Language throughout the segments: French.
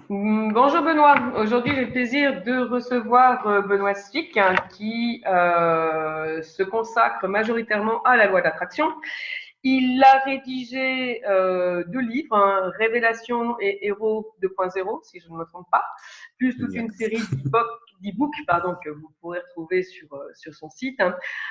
Bonjour Benoît, aujourd'hui j'ai le plaisir de recevoir Benoît Svick qui se consacre majoritairement à la loi d'attraction. Il a rédigé deux livres, Révélation et Héros 2.0, si je ne me trompe pas, plus toute une Exact. série d'e-books que vous pourrez retrouver sur son site.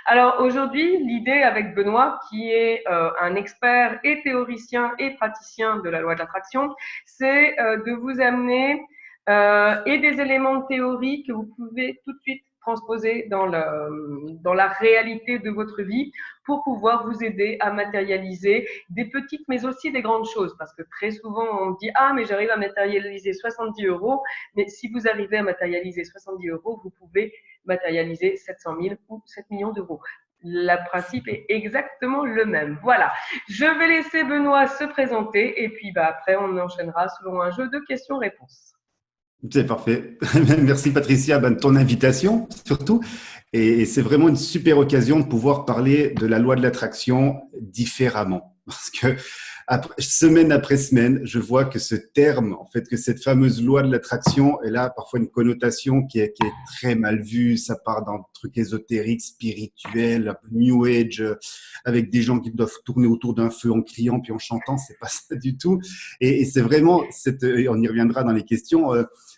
Alors aujourd'hui, l'idée avec Benoît, qui est un expert et théoricien et praticien de la loi de l'attraction, c'est de vous amener et des éléments de théorie que vous pouvez tout de suite transposer dans la réalité de votre vie pour pouvoir vous aider à matérialiser des petites mais aussi des grandes choses. Parce que très souvent, on dit « Ah, mais j'arrive à matérialiser 70 euros ». Mais si vous arrivez à matérialiser 70 euros, vous pouvez matérialiser 700 000 ou 7 millions d'euros. Le principe est exactement le même. Voilà. Je vais laisser Benoît se présenter et puis après, on enchaînera selon un jeu de questions-réponses. C'est parfait. Merci Patricia de ton invitation surtout. Et c'est vraiment une super occasion de pouvoir parler de la loi de l'attraction différemment. Parce que semaine après semaine, je vois que ce terme, en fait, que cette fameuse loi de l'attraction, elle a parfois une connotation qui est très mal vue. Ça part dans des trucs ésotériques, spirituels, un peu New Age, avec des gens qui doivent tourner autour d'un feu en criant puis en chantant. C'est pas ça du tout. Et c'est vraiment, on y reviendra dans les questions,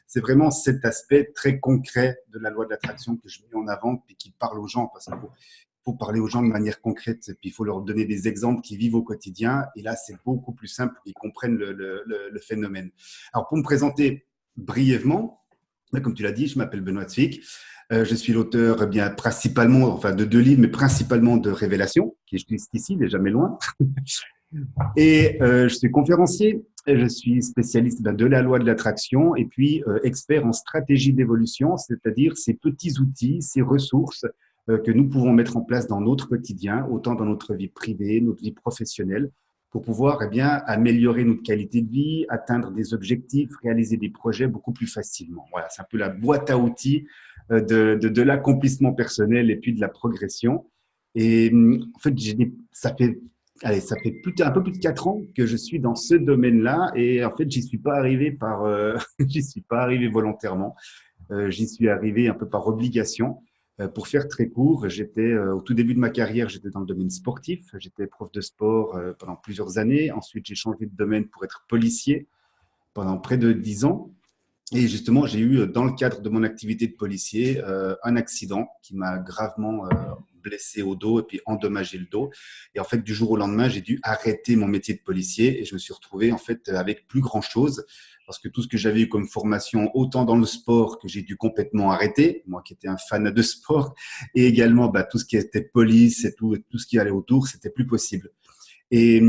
c'est vraiment cet aspect très concret de la loi de l'attraction que je mets en avant et qui parle aux gens parce qu'il faut parler aux gens de manière concrète et puis il faut leur donner des exemples qui vivent au quotidien et là c'est beaucoup plus simple pour qu'ils comprennent le phénomène. Alors pour me présenter brièvement, comme tu l'as dit, je m'appelle Benoît Zwick. Je suis l'auteur bien principalement, enfin de deux livres, mais principalement de Révélation, qui est juste ici, n'est jamais loin. Et je suis conférencier, je suis spécialiste de la loi de l'attraction et puis expert en stratégie d'évolution, c'est-à-dire ces petits outils, ces ressources que nous pouvons mettre en place dans notre quotidien, autant dans notre vie privée, notre vie professionnelle, pour pouvoir améliorer notre qualité de vie, atteindre des objectifs, réaliser des projets beaucoup plus facilement. Voilà, c'est un peu la boîte à outils de l'accomplissement personnel et puis de la progression. Et en fait, ça fait allez, ça fait un peu plus de 4 ans que je suis dans ce domaine-là et en fait, j'y suis pas arrivé j'y suis pas arrivé volontairement. J'y suis arrivé un peu par obligation. Pour faire très court, au tout début de ma carrière, j'étais dans le domaine sportif. J'étais prof de sport pendant plusieurs années. Ensuite, j'ai changé de domaine pour être policier pendant près de 10 ans. Et justement, j'ai eu, dans le cadre de mon activité de policier, un accident qui m'a gravement blessé au dos et puis endommagé le dos. Et en fait, du jour au lendemain, j'ai dû arrêter mon métier de policier et je me suis retrouvé en fait avec plus grand chose parce que tout ce que j'avais eu comme formation, autant dans le sport que j'ai dû complètement arrêter, moi qui étais un fan de sport, et également tout ce qui était police et tout ce qui allait autour, c'était plus possible. Et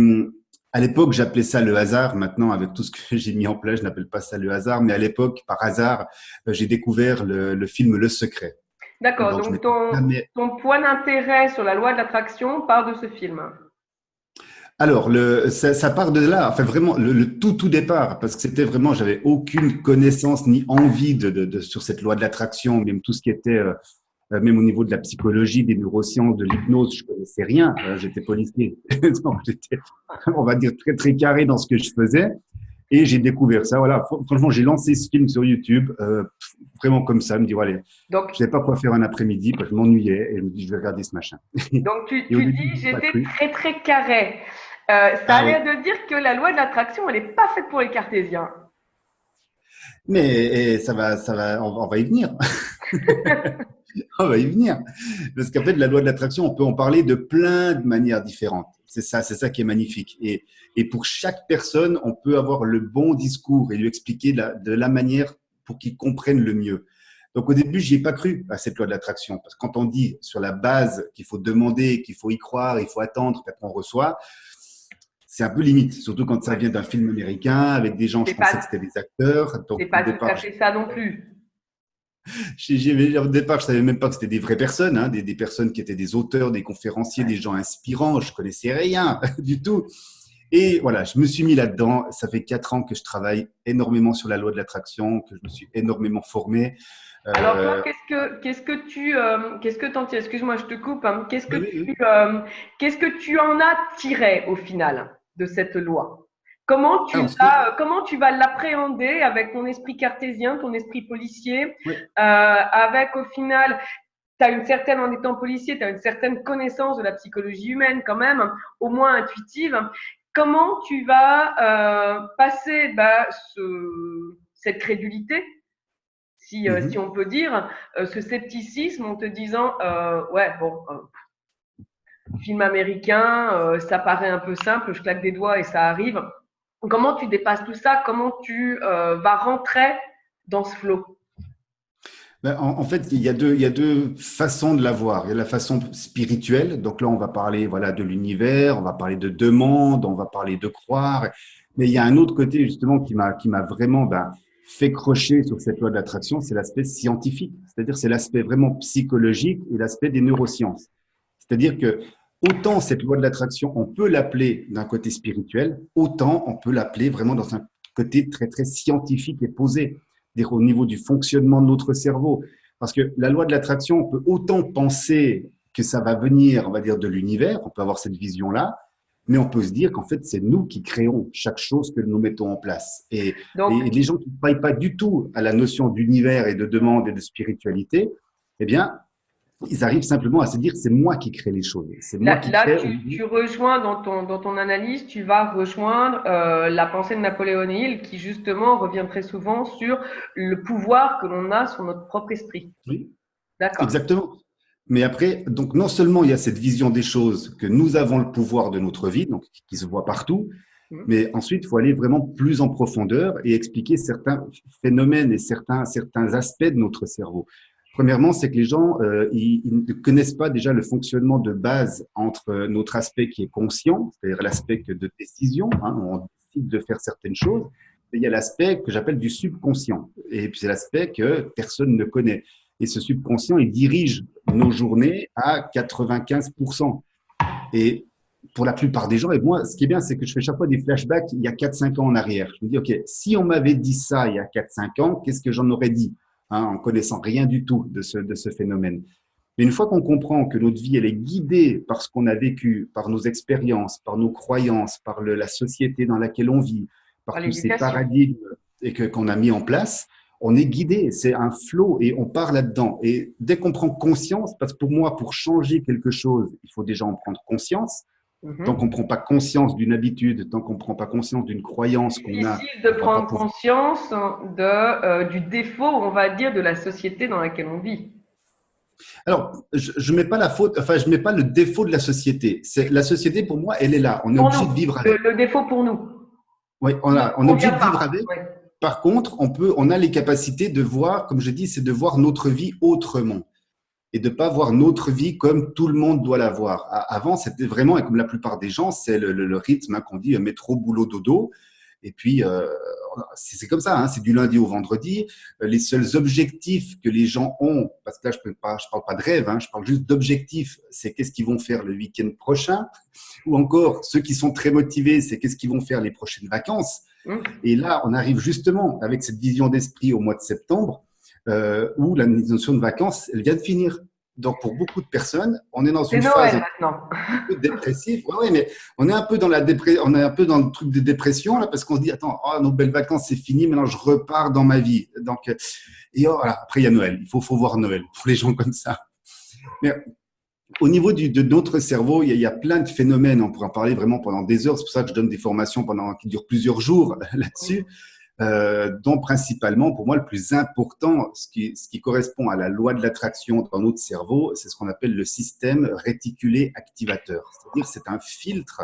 à l'époque, j'appelais ça le hasard. Maintenant, avec tout ce que j'ai mis en place, je n'appelle pas ça le hasard. Mais à l'époque, par hasard, j'ai découvert le film Le Secret. D'accord, Donc, je donc m'étais jamais. ton point d'intérêt sur la loi de l'attraction part de ce film. Alors, ça part de là. Enfin, vraiment, le tout départ, parce que c'était vraiment, j'avais aucune connaissance ni envie sur cette loi de l'attraction, même tout ce qui était, même au niveau de la psychologie, des neurosciences, de l'hypnose, je connaissais rien. J'étais policier, donc j'étais, on va dire, très très carré dans ce que je faisais. Et j'ai découvert ça. Voilà, franchement, j'ai lancé ce film sur YouTube, vraiment comme ça, me dire, allez, Donc, je savais pas quoi faire un après-midi, parce que je m'ennuyais, et je me dis, je vais regarder ce machin. donc Et au tu début, dis je n'ai pas j'étais cru. très très carré. Ça a Ah oui. l'air de dire que la loi de l'attraction, elle n'est pas faite pour les cartésiens. Mais on va y venir. On va y venir. Parce qu'en fait, la loi de l'attraction, on peut en parler de plein de manières différentes. C'est ça qui est magnifique. Et pour chaque personne, on peut avoir le bon discours et lui expliquer de la manière pour qu'il comprenne le mieux. Donc au début, j'y ai pas cru à cette loi de l'attraction. Parce que quand on dit sur la base qu'il faut demander, qu'il faut y croire, il faut attendre, qu'après on reçoit, c'est un peu limite. Surtout quand ça Ouais. vient d'un film américain avec des gens, C'est je pensais que pas, c'était des acteurs. c'est Donc au pas tout à départ, fait ça non plus. Au départ, je savais même pas que c'était des vraies personnes, hein, des personnes qui étaient des auteurs, des conférenciers, des gens inspirants. Je connaissais rien du tout. Et voilà, je me suis mis là-dedans. Ça fait 4 ans que je travaille énormément sur la loi de l'attraction, que je me suis énormément formé. Alors toi, Euh, qu'est-ce que t'en tires? Excuse-moi, je te coupe, hein. oui, oui, oui. Qu'est-ce que tu en as tiré au final de cette loi? Alors, ce que, Comment tu vas l'appréhender avec ton esprit cartésien, ton esprit policier, oui. avec au final, en étant policier, tu as une certaine connaissance de la psychologie humaine quand même, au moins intuitive. Comment tu vas passer cette crédulité, si Mhm. on peut dire, ce scepticisme en te disant, ouais, bon, film américain, ça paraît un peu simple, je claque des doigts et ça arrive. Comment tu dépasses tout ça? Comment tu vas rentrer dans ce flow? Ben, en fait, il y a deux façons de l'avoir. Il y a la façon spirituelle. Donc là, on va parler, voilà, de l'univers, on va parler de demande, on va parler de croire. Mais il y a un autre côté, justement, qui m'a vraiment, ben, fait crocher sur cette loi de l'attraction, c'est l'aspect scientifique. C'est-à-dire, c'est l'aspect vraiment psychologique et l'aspect des neurosciences. C'est-à-dire que autant cette loi de l'attraction, on peut l'appeler d'un côté spirituel, autant on peut l'appeler vraiment dans un côté très, très scientifique et posé, dire au niveau du fonctionnement de notre cerveau. Parce que la loi de l'attraction, on peut autant penser que ça va venir, on va dire, de l'univers, on peut avoir cette vision-là, mais on peut se dire qu'en fait, c'est nous qui créons chaque chose que nous mettons en place. Donc, Et les gens qui ne croient pas du tout à la notion d'univers et de demande et de spiritualité, eh bien, ils arrivent simplement à se dire c'est moi qui crée les choses, c'est moi qui là crée. tu rejoins dans ton analyse, tu vas rejoindre la pensée de Napoléon Hill qui justement revient très souvent sur le pouvoir que l'on a sur notre propre esprit. Oui, D'accord. exactement. Mais après, donc non seulement il y a cette vision des choses que nous avons le pouvoir de notre vie, donc qui se voit partout, Mhm. mais ensuite il faut aller vraiment plus en profondeur et expliquer certains phénomènes et certains aspects de notre cerveau. Premièrement, c'est que les gens ils ne connaissent pas déjà le fonctionnement de base entre notre aspect qui est conscient, c'est-à-dire l'aspect de décision, hein, on décide de faire certaines choses, et il y a l'aspect que j'appelle du subconscient, et puis c'est l'aspect que personne ne connaît. Et ce subconscient, il dirige nos journées à 95%. Et pour la plupart des gens, et moi, ce qui est bien, c'est que je fais chaque fois des flashbacks il y a 4-5 ans en arrière. Je me dis, OK, si on m'avait dit ça il y a 4-5 ans, qu'est-ce que j'en aurais dit, hein, en connaissant rien du tout de ce phénomène. Mais une fois qu'on comprend que notre vie, elle est guidée par ce qu'on a vécu, par nos expériences, par nos croyances, par la société dans laquelle on vit, par Par tous ces l'éducation. paradigmes et qu'on a mis en place, on est guidé. C'est un flow et on part là-dedans. Et dès qu'on prend conscience, parce que pour moi, pour changer quelque chose, il faut déjà en prendre conscience. Tant qu'on ne Mhm. prend pas conscience d'une habitude, tant qu'on ne prend pas conscience d'une croyance qu'on a, Difficile de on ne va pas prendre pouvoir. conscience du défaut, on va dire, de la société dans laquelle on vit. Alors, je mets pas la faute, enfin, je mets pas le défaut de la société. C'est la société pour moi, elle est là. On est Pour obligé nous, de vivre avec. le défaut pour nous. Oui, Qui ne on est obligé convient de vivre pas. avec. Ouais. Par contre, on a les capacités de voir, comme je dis, c'est de voir notre vie autrement et de pas voir notre vie comme tout le monde doit la voir. Avant, c'était vraiment, et comme la plupart des gens, c'est le rythme, hein, qu'on dit métro, boulot, dodo. Et puis, c'est comme ça, hein, c'est du lundi au vendredi. Les seuls objectifs que les gens ont, parce que là, je parle pas de rêve, hein, je parle juste d'objectifs, c'est qu'est-ce qu'ils vont faire le week-end prochain, ou encore ceux qui sont très motivés, c'est qu'est-ce qu'ils vont faire les prochaines vacances. Hum. Et là, on arrive justement avec cette vision d'esprit au mois de septembre, où la notion de vacances, elle vient de finir. Donc, pour beaucoup de personnes, on est dans C'est une phase Noël un maintenant. peu dépressive. Ouais, ouais, mais on est un peu dans on est un peu dans le truc de dépression là, parce qu'on se dit, attends, oh, nos belles vacances, c'est fini, maintenant je repars dans ma vie. Donc, et voilà, après il y a Noël. Il faut voir Noël pour les gens comme ça. Mais au niveau de notre cerveau, il y a plein de phénomènes. On pourrait en parler vraiment pendant des heures. C'est pour ça que je donne des formations qui durent plusieurs jours là-dessus, dont principalement, pour moi, le plus important, ce qui correspond à la loi de l'attraction dans notre cerveau, c'est ce qu'on appelle le système réticulé activateur. C'est-à-dire, c'est un filtre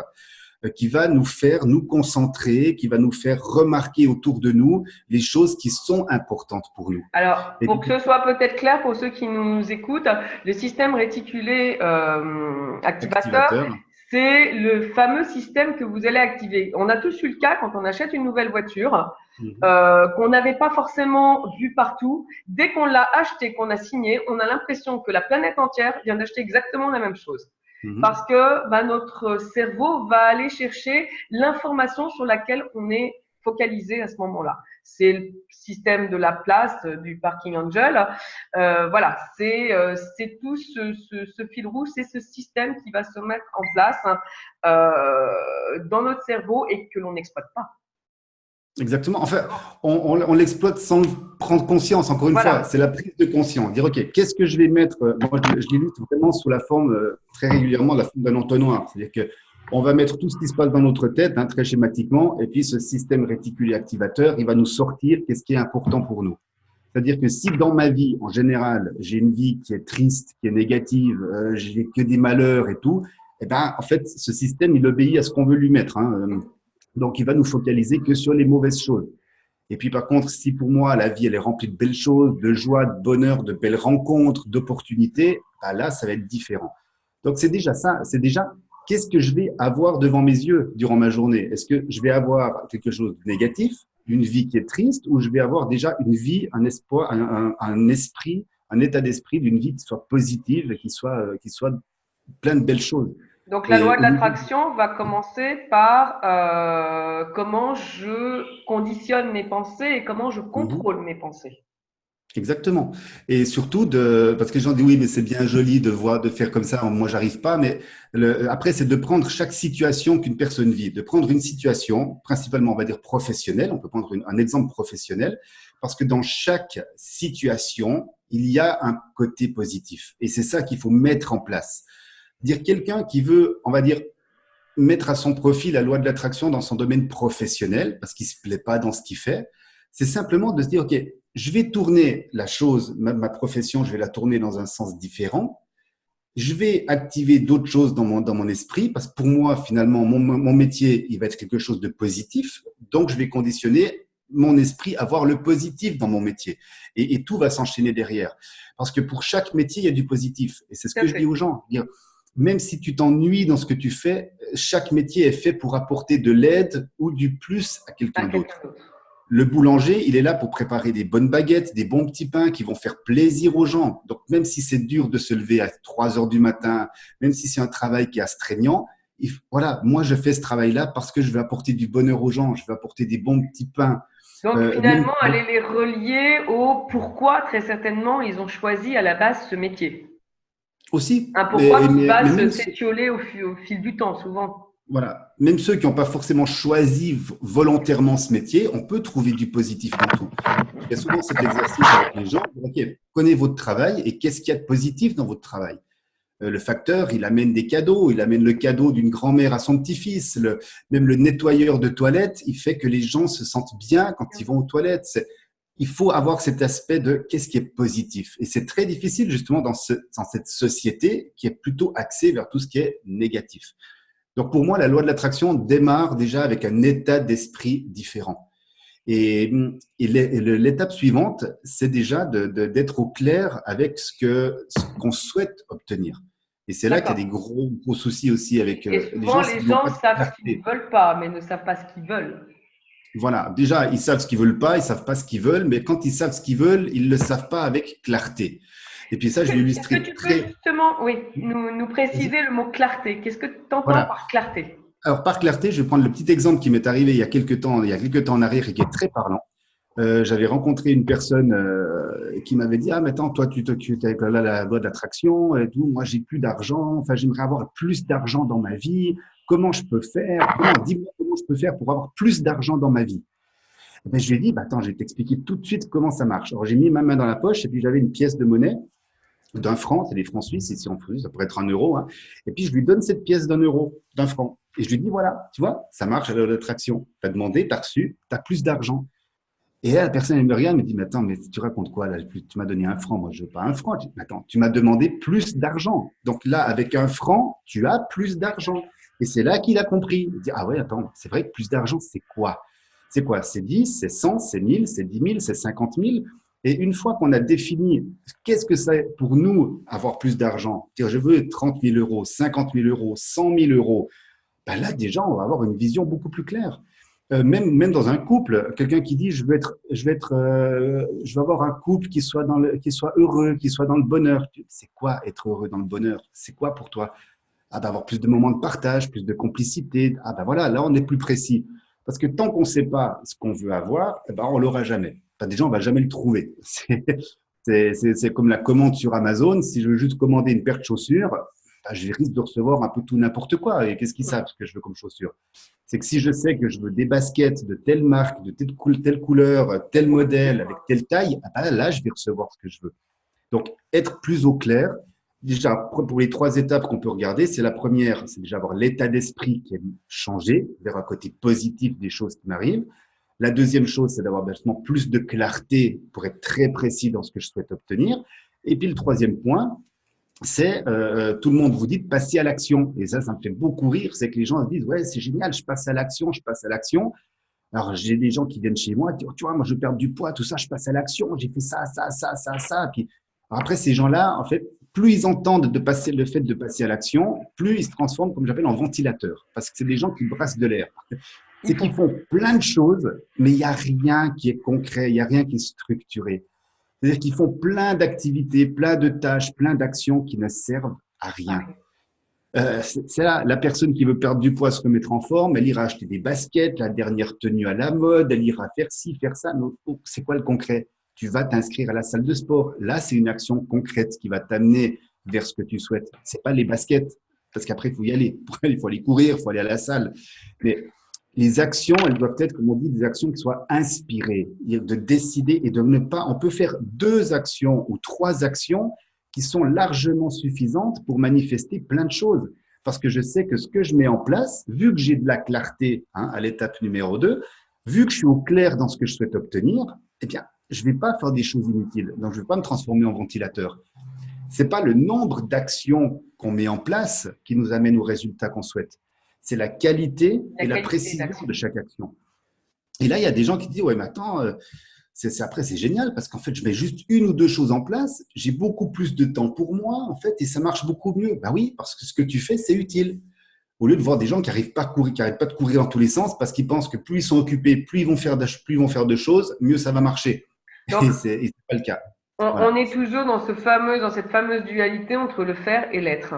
qui va nous faire nous concentrer, qui va nous faire remarquer autour de nous les choses qui sont importantes pour nous. Alors, Et pour que ce soit peut-être clair pour ceux qui nous écoutent, le système réticulé activateur, activateur. c'est le fameux système que vous allez activer. On a tous eu le cas quand on achète une nouvelle voiture, Mhm. qu'on n'avait pas forcément vu partout. Dès qu'on l'a acheté, qu'on a signé, on a l'impression que la planète entière vient d'acheter exactement la même chose. Parce Mhm. que notre cerveau va aller chercher l'information sur laquelle on est focalisé à ce moment-là. C'est le système de la place du Parking Angel. Voilà, c'est tout ce fil rouge, c'est ce système qui va se mettre en place dans notre cerveau et que l'on n'exploite pas. Exactement. Enfin, on l'exploite sans prendre conscience, encore une fois. Voilà. C'est la prise de conscience. Dire, OK, qu'est-ce que je vais mettre? Moi, je l'illustre vraiment sous la forme, très régulièrement, la forme d'un entonnoir. C'est-à-dire que on va mettre tout ce qui se passe dans notre tête, hein, très schématiquement, et puis ce système réticulé activateur, il va nous sortir qu'est-ce qui est important pour nous. C'est-à-dire que si dans ma vie, en général, j'ai une vie qui est triste, qui est négative, j'ai que des malheurs et tout, eh ben, en fait, ce système, il obéit à ce qu'on veut lui mettre, hein. Donc, il va nous focaliser que sur les mauvaises choses. Et puis, par contre, si pour moi, la vie, elle est remplie de belles choses, de joie, de bonheur, de belles rencontres, d'opportunités, bah là, ça va être différent. Donc, c'est déjà ça. C'est déjà qu'est-ce que je vais avoir devant mes yeux durant ma journée? Est-ce que je vais avoir quelque chose de négatif, une vie qui est triste, ou je vais avoir déjà une vie, un espoir, un esprit, un état d'esprit d'une vie qui soit positive et qui soit plein de belles choses? Donc la Et loi de au niveau l'attraction va commencer par comment je conditionne mes pensées et comment je Mhm. contrôle mes pensées. Exactement. Et surtout de, parce que les gens disent oui, mais c'est bien joli de voir, de faire comme ça. Moi, j'arrive pas. Mais après, c'est de prendre chaque situation qu'une personne vit, de prendre une situation, principalement, on va dire professionnelle. On peut prendre un exemple professionnel, parce que dans chaque situation, il y a un côté positif. Et c'est ça qu'il faut mettre en place. Dire quelqu'un qui veut, on va dire, mettre à son profit la loi de l'attraction dans son domaine professionnel, parce qu'il ne se plaît pas dans ce qu'il fait, c'est simplement de se dire, OK, je vais tourner la chose, ma profession, je vais la tourner dans un sens différent. Je vais activer d'autres choses dans mon esprit, parce que pour moi, finalement, mon métier, il va être quelque chose de positif. Donc, je vais conditionner mon esprit à voir le positif dans mon métier. Et tout va s'enchaîner derrière. Parce que pour chaque métier, il y a du positif. Et c'est ce Tout que à je dis fait. aux gens. Dire, même si tu t'ennuies dans ce que tu fais, chaque métier est fait pour apporter de l'aide ou du plus à À quelqu'un quelqu'un d'autre. d'autre. Le boulanger, il est là pour préparer des bonnes baguettes, des bons petits pains qui vont faire plaisir aux gens. Donc, même si c'est dur de se lever à 3 heures du matin, même si c'est un travail qui est astreignant, voilà, moi, je fais ce travail-là parce que je veux apporter du bonheur aux gens, je veux apporter des bons petits pains. Donc Même, finalement, aller les relier au pourquoi très certainement ils ont choisi à la base ce métier. aussi, Un pourquoi qui va mais s'étioler au fil du temps souvent. voilà, même ceux qui n'ont pas forcément choisi volontairement ce métier, on peut trouver du positif dans tout. Il y a souvent cet exercice avec les gens. OK, connaissez votre travail et qu'est-ce qu'il y a de positif dans votre travail? Le facteur, il amène des cadeaux, il amène le cadeau d'une grand-mère à son petit-fils, même le nettoyeur de toilettes, il fait que les gens se sentent bien quand ils vont aux toilettes. Il faut avoir cet aspect de qu'est-ce qui est positif. Et c'est très difficile justement dans cette société qui est plutôt axée vers tout ce qui est négatif. Donc pour moi, la loi de l'attraction démarre déjà avec un état d'esprit différent. Et, l'étape suivante, c'est déjà d'être au clair avec ce qu'on souhaite obtenir. Et c'est là qu'il y a D'accord. des gros soucis aussi avec Et les souvent, gens, c'est les qu'ils n'ont gens pas de savent ce qu'ils ne clarté. veulent pas, mais ne savent pas ce qu'ils veulent. Voilà, déjà, ils savent ce qu'ils veulent pas, ils savent pas ce qu'ils veulent, mais quand ils savent ce qu'ils veulent, ils le savent pas avec clarté. Et puis ça, je l'ai Est-ce que illustré tu peux très. justement, oui, nous Vas-y. préciser le mot clarté? Qu'est-ce que tu entends Voilà. par clarté? Alors, par clarté, je vais prendre le petit exemple qui m'est arrivé il y a quelques temps en arrière et qui est très parlant. J'avais rencontré une personne qui m'avait dit, ah, mais attends, toi, tu t'occupes avec la loi de l'attraction et tout. Moi, j'ai plus d'argent. Enfin, j'aimerais avoir plus d'argent dans ma vie. Comment je peux faire? Dis-moi comment je peux faire pour avoir plus d'argent dans ma vie? Et ben, je lui ai dit, bah, attends, je vais t'expliquer tout de suite comment ça marche. Alors, j'ai mis ma main dans la poche et puis j'avais une pièce de monnaie d'un franc, c'est des francs suisses, ici en France, ça pourrait être un euro, hein. Et puis je lui donne cette pièce d'un euro, d'un franc. Et je lui dis, voilà, tu vois, ça marche à l'attraction. Tu as demandé, tu as reçu, tu as plus d'argent. Et là, la personne, elle me regarde, elle me dit, mais attends, mais tu racontes quoi là? Tu m'as donné un franc, moi je veux pas un franc. Je dis, mais attends, tu m'as demandé plus d'argent. Donc là, avec un franc, tu as plus d'argent. Et c'est là qu'il a compris. Il dit, ah ouais, attends, c'est vrai que plus d'argent, c'est quoi? C'est quoi? C'est 10, c'est 100, c'est 1000, c'est 10 000, c'est 50 000. Et une fois qu'on a défini qu'est-ce que c'est pour nous avoir plus d'argent, dire je veux 30 000 euros, 50 000 euros, 100 000 euros, ben là déjà on va avoir une vision beaucoup plus claire. Même dans un couple, quelqu'un qui dit je veux avoir un couple qui soit heureux, qui soit dans le bonheur. C'est quoi être heureux dans le bonheur? C'est quoi pour toi? Ah, d'avoir plus de moments de partage, plus de complicité. Ah ben voilà, là on est plus précis. Parce que tant qu'on ne sait pas ce qu'on veut avoir, eh ben, on l'aura jamais. Enfin, déjà, on va jamais le trouver. C'est comme la commande sur Amazon. Si je veux juste commander une paire de chaussures, bah, je risque de recevoir un peu tout n'importe quoi. Et qu'est-ce qu'ils savent ce que je veux comme chaussures? C'est que si je sais que je veux des baskets de telle marque, de telle couleur, tel modèle, avec telle taille, ah bah, là, je vais recevoir ce que je veux. Donc, être plus au clair. Déjà, pour les 3 étapes qu'on peut regarder, c'est la première, c'est déjà avoir l'état d'esprit qui est changé vers un côté positif des choses qui m'arrivent. La deuxième chose, c'est d'avoir justement plus de clarté pour être très précis dans ce que je souhaite obtenir. Et puis le troisième point, c'est tout le monde vous dit de passer à l'action. Et ça me fait beaucoup rire, c'est que les gens se disent ouais, c'est génial, je passe à l'action, je passe à l'action. Alors j'ai des gens qui viennent chez moi, qui disent, tu vois, moi je perds du poids, tout ça, je passe à l'action, j'ai fait ça, ça, ça, ça, ça. Puis après ces gens-là, en fait, plus ils entendent de passer le fait de passer à l'action, plus ils se transforment, comme j'appelle, en ventilateurs, parce que c'est des gens qui brassent de l'air. C'est qu'ils font plein de choses, mais il n'y a rien qui est concret, il n'y a rien qui est structuré. C'est-à-dire qu'ils font plein d'activités, plein de tâches, plein d'actions qui ne servent à rien. C'est là, la personne qui veut perdre du poids, se remettre en forme, elle ira acheter des baskets, la dernière tenue à la mode, elle ira faire ci, faire ça. C'est quoi le concret? Tu vas t'inscrire à la salle de sport. Là, c'est une action concrète qui va t'amener vers ce que tu souhaites. C'est pas les baskets, parce qu'après, il faut y aller. Il faut aller courir, il faut aller à la salle. Mais les actions, elles doivent être, comme on dit, des actions qui soient inspirées, de décider et de ne pas. On peut faire 2 actions ou 3 actions qui sont largement suffisantes pour manifester plein de choses. Parce que je sais que ce que je mets en place, vu que j'ai de la clarté à l'étape numéro 2, vu que je suis au clair dans ce que je souhaite obtenir, eh bien, je ne vais pas faire des choses inutiles. Donc, je ne vais pas me transformer en ventilateur. Ce n'est pas le nombre d'actions qu'on met en place qui nous amène aux résultats qu'on souhaite. C'est la qualité et la précision de chaque action. Et là, il y a des gens qui disent, ouais, mais attends, après, c'est génial parce qu'en fait, je mets juste 1 ou 2 choses en place, j'ai beaucoup plus de temps pour moi, en fait, et ça marche beaucoup mieux. Ben oui, parce que ce que tu fais, c'est utile. Au lieu de voir des gens qui n'arrivent pas à courir, qui n'arrêtent pas de courir dans tous les sens parce qu'ils pensent que plus ils sont occupés, plus ils vont faire de choses, mieux ça va marcher. Donc, et c'est pas le cas. Voilà. On est toujours dans cette fameuse dualité entre le faire et l'être.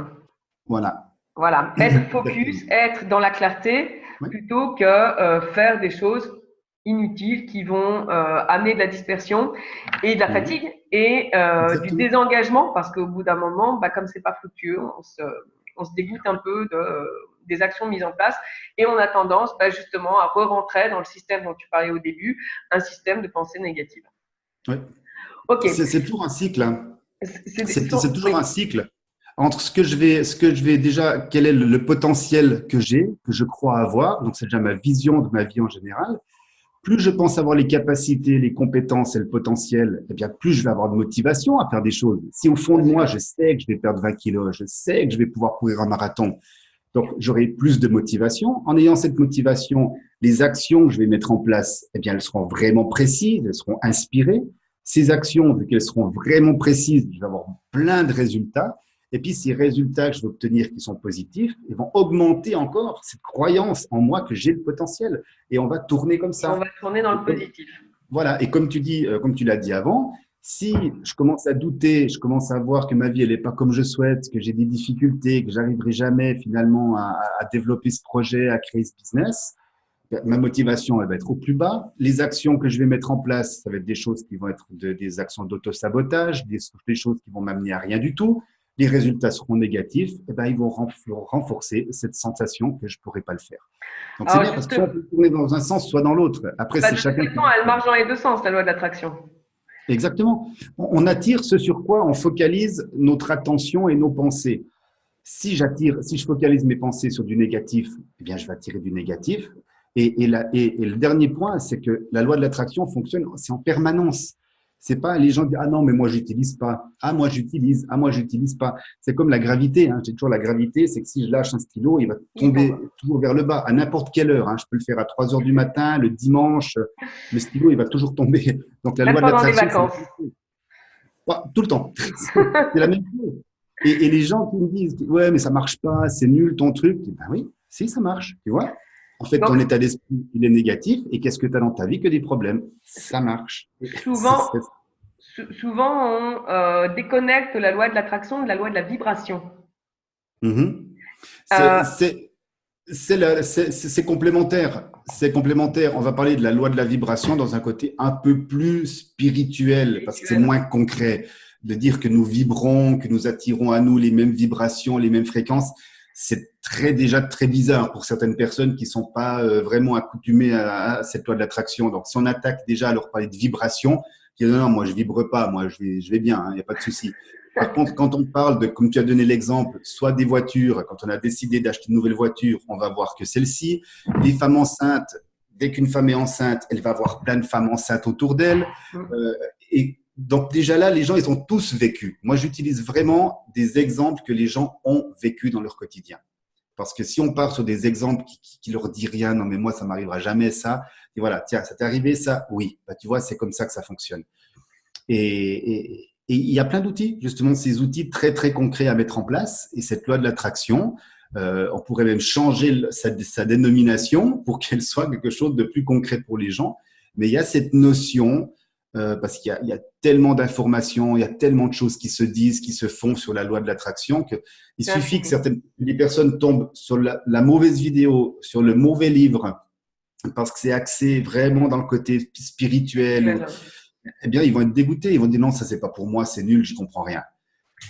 Voilà. Voilà. Être focus, être dans la clarté, plutôt que faire des choses inutiles qui vont amener de la dispersion et de la fatigue et du désengagement, parce qu'au bout d'un moment, comme c'est pas fructueux, on se dégoûte un peu des actions mises en place et on a tendance justement à re-rentrer dans le système dont tu parlais au début, un système de pensée négative. Oui. Okay. C'est toujours un cycle. Hein. C'est toujours un cycle entre ce que je vais déjà, quel est le potentiel que j'ai, que je crois avoir. Donc, c'est déjà ma vision de ma vie en général. Plus je pense avoir les capacités, les compétences et le potentiel, eh bien, plus je vais avoir de motivation à faire des choses. Si au fond de moi, je sais que je vais perdre 20 kilos, je sais que je vais pouvoir courir un marathon, donc j'aurai plus de motivation. En ayant cette motivation, les actions que je vais mettre en place, eh bien, elles seront vraiment précises, elles seront inspirées. Ces actions, vu qu'elles seront vraiment précises, je vais avoir plein de résultats. Et puis, ces résultats que je vais obtenir qui sont positifs, ils vont augmenter encore cette croyance en moi que j'ai le potentiel. Et on va tourner comme ça. On va tourner dans le positif. Voilà. Et comme tu l'as dit avant, si je commence à douter, je commence à voir que ma vie, elle n'est pas comme je souhaite, que j'ai des difficultés, que j'arriverai jamais finalement à développer ce projet, à créer ce business, ma motivation, elle va être au plus bas. Les actions que je vais mettre en place, ça va être des choses qui vont être des actions d'auto-sabotage, des choses qui vont m'amener à rien du tout. Les résultats seront négatifs, et ben, ils vont renforcer cette sensation que je ne pourrais pas le faire. Donc, c'est bien parce qu'on peut tourner dans un sens, soit dans l'autre. Après, c'est chacun. Elle marche dans les 2 sens, la loi de l'attraction. Exactement. On attire ce sur quoi on focalise notre attention et nos pensées. Si je focalise mes pensées sur du négatif, eh bien, je vais attirer du négatif. Et le dernier point, c'est que la loi de l'attraction fonctionne, c'est en permanence. C'est pas les gens disent ah non mais moi j'utilise pas, ah moi j'utilise, ah moi j'utilise pas. C'est comme la gravité. J'ai toujours la gravité, c'est que si je lâche un stylo, il va tomber toujours vers le bas à n'importe quelle heure. Je peux le faire à 3 heures du matin, le dimanche, le stylo il va toujours tomber. Donc la loi de l'attraction. Tout le temps. C'est la même chose. Et les gens qui me disent ouais mais ça marche pas, c'est nul ton truc. Ben oui, si ça marche, tu vois. En fait, ton état d'esprit, il est négatif. Et qu'est-ce que tu as dans ta vie que des problèmes? Ça marche. Souvent, on déconnecte la loi de l'attraction de la loi de la vibration. C'est complémentaire. C'est complémentaire. On va parler de la loi de la vibration dans un côté un peu plus spirituel parce que c'est moins concret. de dire que nous vibrons, que nous attirons à nous les mêmes vibrations, les mêmes fréquences, c'est déjà très bizarre pour certaines personnes qui sont pas vraiment accoutumées à cette loi de l'attraction. Donc, si on attaque déjà à leur parler de vibration, dire non, moi je vibre pas, moi je vais bien, il n'y a pas de souci. Par contre, quand on parle de, comme tu as donné l'exemple, soit des voitures, quand on a décidé d'acheter une nouvelle voiture, on va voir que celle-ci, les femmes enceintes, dès qu'une femme est enceinte, elle va avoir plein de femmes enceintes autour d'elle. Et donc déjà là, les gens, ils ont tous vécu. Moi, j'utilise vraiment des exemples que les gens ont vécu dans leur quotidien. Parce que si on part sur des exemples qui leur disent rien, non mais moi, ça m'arrivera jamais ça, et voilà, tiens, ça t'est arrivé ça? Oui, bah, tu vois, c'est comme ça que ça fonctionne. Et il y a plein d'outils, justement, ces outils très, très concrets à mettre en place. Et cette loi de l'attraction, on pourrait même changer sa dénomination pour qu'elle soit quelque chose de plus concret pour les gens. Mais il y a cette notion, parce qu'il y a tellement d'informations, il y a tellement de choses qui se disent, qui se font sur la loi de l'attraction, qu'il suffit que les personnes tombent sur la mauvaise vidéo, sur le mauvais livre, parce que c'est axé vraiment dans le côté spirituel. Eh bien, ils vont être dégoûtés. Ils vont dire non, ça c'est pas pour moi, c'est nul, je comprends rien.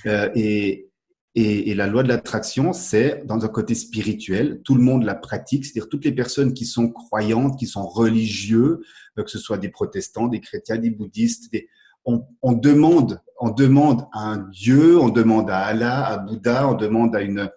Et la loi de l'attraction, c'est dans un côté spirituel. Tout le monde la pratique, c'est-à-dire toutes les personnes qui sont croyantes, qui sont religieux, que ce soit des protestants, des chrétiens, des bouddhistes. On demande à un Dieu, on demande à Allah, à Bouddha, on demande à une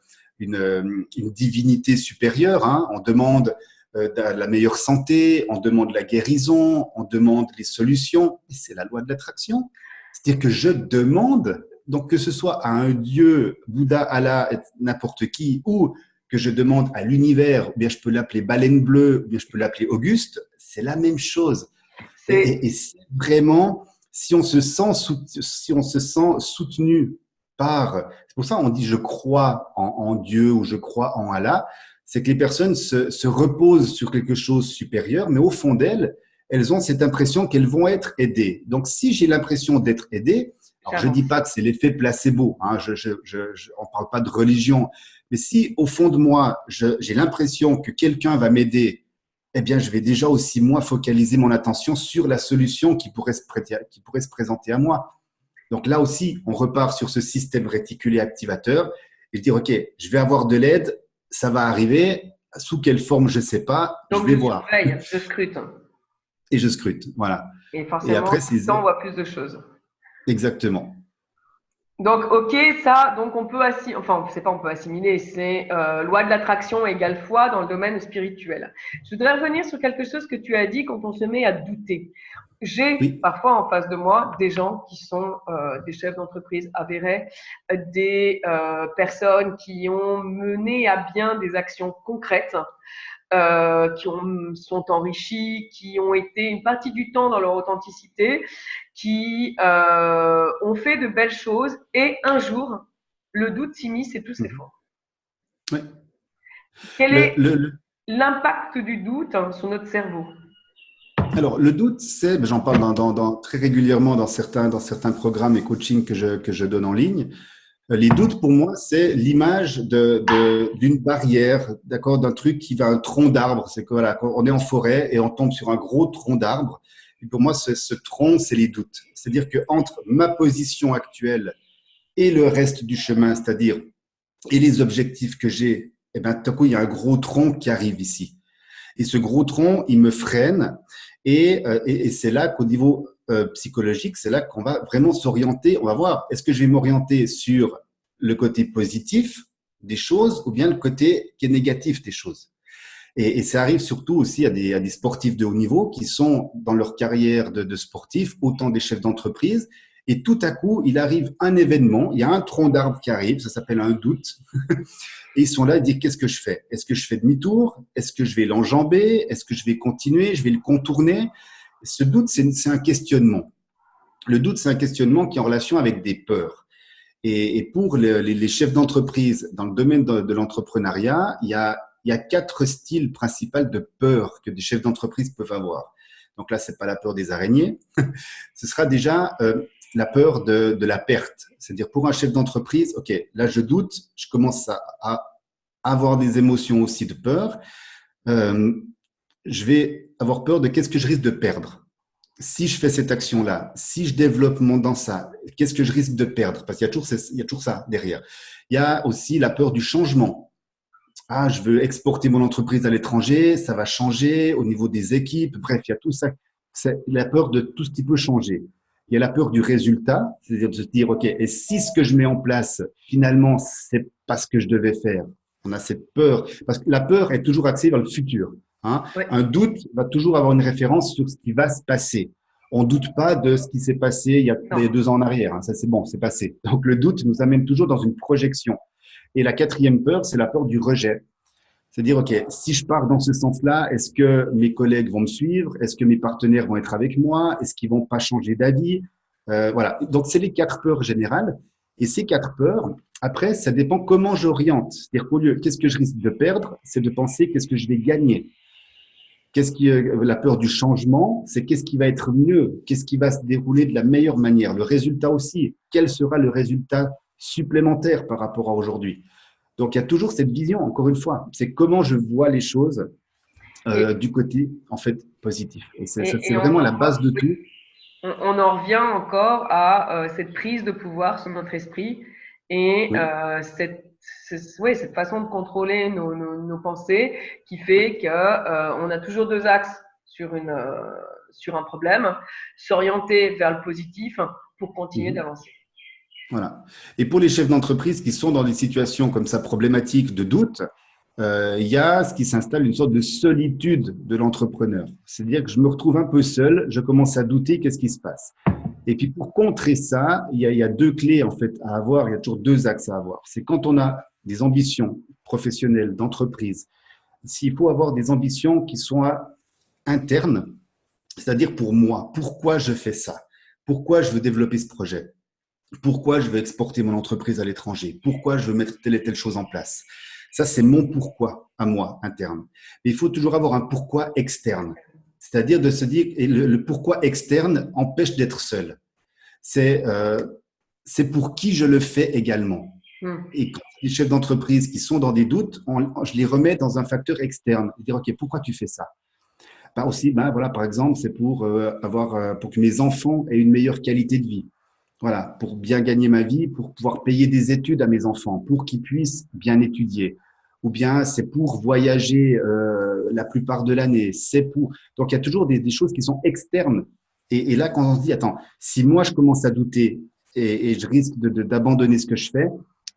divinité supérieure. Hein, on demande la meilleure santé, on demande la guérison, on demande les solutions. Et c'est la loi de l'attraction. C'est-à-dire que je demande, donc que ce soit à un Dieu, Bouddha, Allah, n'importe qui, ou que je demande à l'univers, ou bien je peux l'appeler baleine bleue, ou bien je peux l'appeler Auguste, c'est la même chose. Et c'est vraiment, si on se sent soutenu par, c'est pour ça qu'on dit je crois en Dieu ou je crois en Allah, c'est que les personnes se reposent sur quelque chose de supérieur, mais au fond d'elles, elles ont cette impression qu'elles vont être aidées. Donc, si j'ai l'impression d'être aidé, alors je ne dis pas que c'est l'effet placebo, hein, on ne parle pas de religion, mais si au fond de moi, j'ai l'impression que quelqu'un va m'aider, eh bien, je vais déjà aussi, moi, focaliser mon attention sur la solution qui pourrait se présenter à moi. Donc là aussi, on repart sur ce système réticulé activateur et dire, OK, je vais avoir de l'aide, ça va arriver, sous quelle forme, je ne sais pas, donc, je vais voir. Je scrute. Et je scrute, voilà. Et forcément, après, on voit plus de choses. Exactement. Donc, OK, ça, donc on peut assimiler, c'est loi de l'attraction égale foi dans le domaine spirituel. Je voudrais revenir sur quelque chose que tu as dit quand on se met à douter. J'ai parfois en face de moi des gens qui sont des chefs d'entreprise avérés, des personnes qui ont mené à bien des actions concrètes, sont enrichis, qui ont été une partie du temps dans leur authenticité, qui ont fait de belles choses et un jour, le doute s'immisce et tout s'effondre. Oui. Quel est l'impact du doute sur notre cerveau? Alors, le doute, j'en parle très régulièrement dans certains programmes et coaching que je donne en ligne. Les doutes, pour moi, c'est l'image d'une barrière, d'accord, d'un truc qui va un tronc d'arbre. C'est que voilà, on est en forêt et on tombe sur un gros tronc d'arbre. Et pour moi, ce tronc, c'est les doutes. C'est-à-dire que entre ma position actuelle et le reste du chemin, c'est-à-dire et les objectifs que j'ai, eh ben, tout à coup, il y a un gros tronc qui arrive ici. Et ce gros tronc, il me freine. Et c'est là qu'au niveau psychologique, c'est là qu'on va vraiment s'orienter. On va voir, est-ce que je vais m'orienter sur le côté positif des choses ou bien le côté qui est négatif des choses. Et ça arrive surtout aussi à des sportifs de haut niveau qui sont dans leur carrière de sportifs, autant des chefs d'entreprise. Et tout à coup, il arrive un événement, il y a un tronc d'arbre qui arrive, ça s'appelle un doute. Et ils sont là, ils disent, qu'est-ce que je fais? Est-ce que je fais demi-tour? Est-ce que je vais l'enjamber? Est-ce que je vais continuer? Je vais le contourner? Ce doute, c'est un questionnement. Le doute, c'est un questionnement qui est en relation avec des peurs. Et pour les chefs d'entreprise, dans le domaine de l'entrepreneuriat, il y a 4 styles principaux de peur que des chefs d'entreprise peuvent avoir. Donc là, c'est pas la peur des araignées. Ce sera déjà la peur de la perte. C'est-à-dire pour un chef d'entreprise, OK, là je doute, je commence à avoir des émotions aussi de peur. Je vais avoir peur de qu'est-ce que je risque de perdre. si je fais cette action-là, si je développe dans ça, qu'est-ce que je risque de perdre? Parce qu'il y a toujours ça derrière. Il y a aussi la peur du changement. Ah, je veux exporter mon entreprise à l'étranger, ça va changer au niveau des équipes. Bref, il y a tout ça. C'est la peur de tout ce qui peut changer. Il y a la peur du résultat, c'est-à-dire de se dire, OK, et si ce que je mets en place, finalement, c'est pas ce que je devais faire? On a cette peur, parce que la peur est toujours axée vers le futur. Hein. Ouais. Un doute va toujours avoir une référence sur ce qui va se passer. On doute pas de ce qui s'est passé il y a Non. 2 ans en arrière. Hein. Ça, c'est bon, c'est passé. Donc, le doute nous amène toujours dans une projection. Et la quatrième peur, c'est la peur du rejet. C'est dire, OK, si je pars dans ce sens-là, est-ce que mes collègues vont me suivre? Est-ce que mes partenaires vont être avec moi? Est-ce qu'ils vont pas changer d'avis? Voilà. Donc, c'est les 4 peurs générales. Et ces 4 peurs, après, ça dépend comment j'oriente. C'est-à-dire qu'au lieu, qu'est-ce que je risque de perdre? C'est de penser, qu'est-ce que je vais gagner? La peur du changement, c'est qu'est-ce qui va être mieux? Qu'est-ce qui va se dérouler de la meilleure manière? Le résultat aussi. Quel sera le résultat supplémentaire par rapport à aujourd'hui? Donc, il y a toujours cette vision, encore une fois, c'est comment je vois les choses du côté, en fait, positif. Et c'est vraiment la base de tout. On en revient encore à cette prise de pouvoir sur notre esprit et Oui. cette façon de contrôler nos pensées qui fait que on a toujours 2 axes sur un problème, s'orienter vers le positif pour continuer d'avancer. Voilà. Et pour les chefs d'entreprise qui sont dans des situations comme ça problématiques de doute, il y a ce qui s'installe une sorte de solitude de l'entrepreneur. C'est-à-dire que je me retrouve un peu seul, je commence à douter, qu'est-ce qui se passe? Et puis pour contrer ça, il y a 2 clés en fait à avoir, il y a toujours 2 axes à avoir. C'est quand on a des ambitions professionnelles, d'entreprise, s'il faut avoir des ambitions qui soient internes, c'est-à-dire pour moi, pourquoi je fais ça? Pourquoi je veux développer ce projet? Pourquoi je veux exporter mon entreprise à l'étranger? Pourquoi je veux mettre telle et telle chose en place? Ça, c'est mon pourquoi à moi, interne. Mais il faut toujours avoir un pourquoi externe. C'est-à-dire de se dire, et le pourquoi externe empêche d'être seul. C'est pour qui je le fais également. Et quand les chefs d'entreprise qui sont dans des doutes, je les remets dans un facteur externe. Dire, OK, pourquoi tu fais ça? Voilà, par exemple, c'est pour pour que mes enfants aient une meilleure qualité de vie. Voilà, pour bien gagner ma vie, pour pouvoir payer des études à mes enfants, pour qu'ils puissent bien étudier. Ou bien c'est pour voyager la plupart de l'année. Donc il y a toujours des choses qui sont externes. Et là, quand on se dit, attends, si moi je commence à douter et je risque d'abandonner ce que je fais,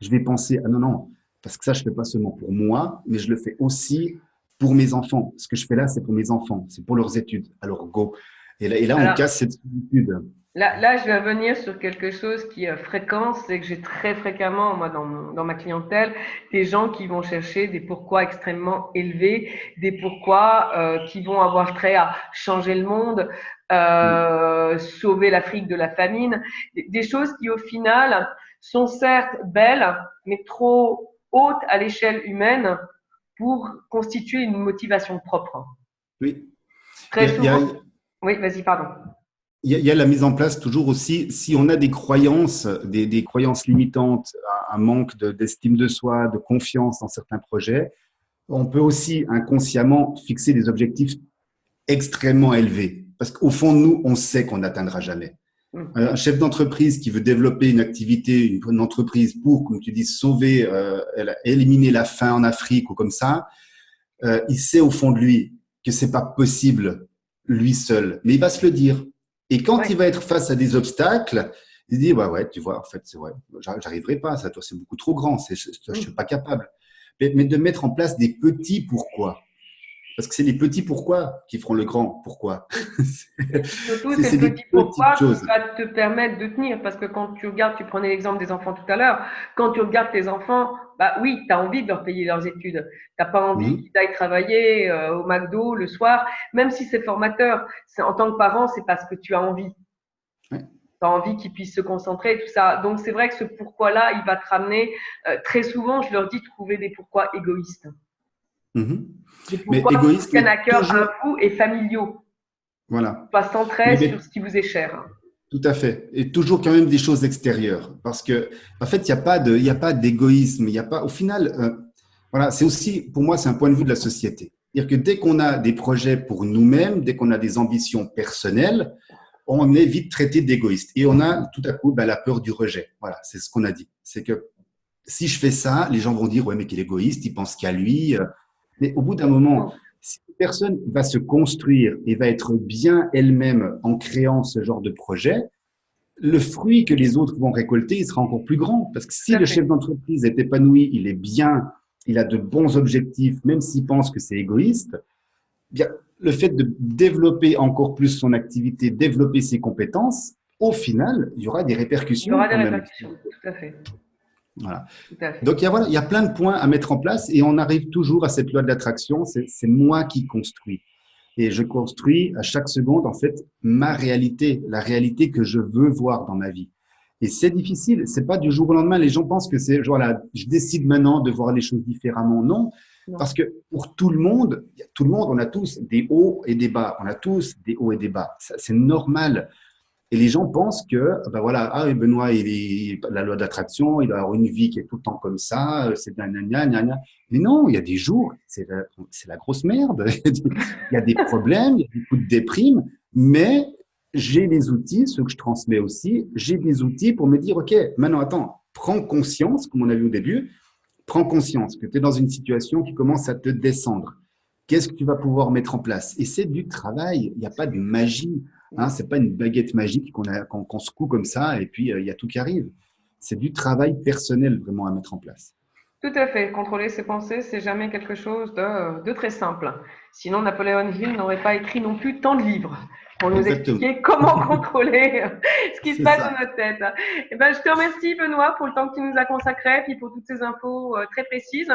je vais penser, ah non, parce que ça, je fais pas seulement pour moi, mais je le fais aussi pour mes enfants. Ce que je fais là, c'est pour mes enfants, c'est pour leurs études. Alors go. Et là, on casse cette solitude. Là, je vais revenir sur quelque chose qui est fréquent, c'est que j'ai très fréquemment, moi, dans ma clientèle, des gens qui vont chercher des pourquoi extrêmement élevés, des pourquoi qui vont avoir trait à changer le monde, sauver l'Afrique de la famine, des choses qui, au final, sont certes belles, mais trop hautes à l'échelle humaine pour constituer une motivation propre. Oui. Très souvent. Oui, vas-y, pardon. Il y a la mise en place toujours aussi, si on a des croyances, des croyances limitantes, un manque d'estime de soi, de confiance dans certains projets, on peut aussi inconsciemment fixer des objectifs extrêmement élevés. Parce qu'au fond de nous, on sait qu'on n'atteindra jamais. Un chef d'entreprise qui veut développer une activité, une entreprise pour, comme tu dis, sauver, éliminer la faim en Afrique ou comme ça, il sait au fond de lui que c'est pas possible lui seul. Mais il va se le dire. Et quand il va être face à des obstacles, il dit, ouais, tu vois, en fait, c'est vrai, j'arriverai pas, ça, toi, c'est beaucoup trop grand, je suis pas capable. Mais de mettre en place des petits pourquoi. Parce que c'est les petits pourquoi qui feront le grand pourquoi. Surtout, c'est le petit pourquoi qui va te permettre de tenir. Parce que quand tu regardes, tu prenais l'exemple des enfants tout à l'heure, quand tu regardes tes enfants, bah oui, tu as envie de leur payer leurs études. Tu n'as pas envie qu'ils aillent travailler au McDo le soir, même si c'est formateur. En tant que parent, c'est parce que tu as envie. Tu as envie qu'ils puissent se concentrer et tout ça. Donc, c'est vrai que ce pourquoi-là, il va te ramener, très souvent, je leur dis, trouver des pourquoi égoïstes. Des pourquoi qui tiennent à cœur à vous et familiaux. Voilà. Pas centré sur ce qui vous est cher. Tout à fait. Et toujours quand même des choses extérieures. Parce que, en fait, il n'y a pas d'égoïsme. Il y a pas, au final, voilà, c'est aussi, pour moi, c'est un point de vue de la société. C'est-à-dire que dès qu'on a des projets pour nous-mêmes, dès qu'on a des ambitions personnelles, on est vite traité d'égoïste. Et on a tout à coup la peur du rejet. Voilà, c'est ce qu'on a dit. C'est que si je fais ça, les gens vont dire, ouais, mais qu'il est égoïste, il pense qu'à lui. Mais au bout d'un moment, si une personne va se construire et va être bien elle-même en créant ce genre de projet, le fruit que les autres vont récolter, il sera encore plus grand. Parce que si Tout à le fait. chef d'entreprise est épanoui, il est bien, il a de bons objectifs, même s'il pense que c'est égoïste, bien, le fait de développer encore plus son activité, développer ses compétences, au final, il y aura des Il y répercussions aura des quand même. répercussions. Tout à fait. Voilà. Tout à fait. Donc, voilà, il y a plein de points à mettre en place et on arrive toujours à cette loi de l'attraction. C'est moi qui construis. Et je construis à chaque seconde, en fait, ma réalité, la réalité que je veux voir dans ma vie. Et c'est difficile. C'est pas du jour au lendemain. Les gens pensent que c'est, voilà, je décide maintenant de voir les choses différemment. Non. Non. Parce que pour tout le monde, on a tous des hauts et des bas. On a tous des hauts et des bas. C'est normal. Et les gens pensent que, ben voilà, ah, Benoît, il est la loi d'attraction, il va avoir une vie qui est tout le temps comme ça, c'est gna, gna, gna, gna. Mais non, il y a des jours, c'est la grosse merde. Il y a des problèmes, il y a des coups de déprime, mais j'ai les outils, ceux que je transmets aussi, j'ai des outils pour me dire, OK, maintenant, attends, prends conscience, comme on a vu au début, prends conscience que tu es dans une situation qui commence à te descendre. Qu'est-ce que tu vas pouvoir mettre en place? Et c'est du travail, il n'y a pas de magie. Hein, c'est pas une baguette magique qu'on secoue comme ça et puis il y a tout qui arrive. C'est du travail personnel vraiment à mettre en place. Tout à fait. Contrôler ses pensées, c'est jamais quelque chose de très simple. Sinon, Napoléon Hill n'aurait pas écrit non plus tant de livres pour nous Exactement. expliquer comment contrôler ce qui se C'est passe ça. dans notre tête. Eh ben, je te remercie, Benoît, pour le temps que tu nous as consacré et pour toutes ces infos très précises.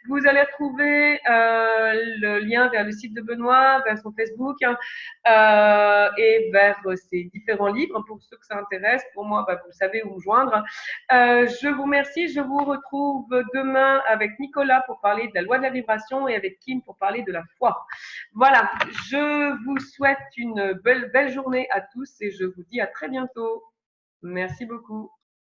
Vous allez retrouver le lien vers le site de Benoît, vers son Facebook et vers ses différents livres. Pour ceux que ça intéresse, pour moi, vous savez où me joindre. Je vous remercie. Je vous retrouve demain avec Nicolas pour parler de la loi de la vibration et avec Kim pour parler de la foi. Voilà, je vous souhaite une belle journée à tous et je vous dis à très bientôt. Merci beaucoup.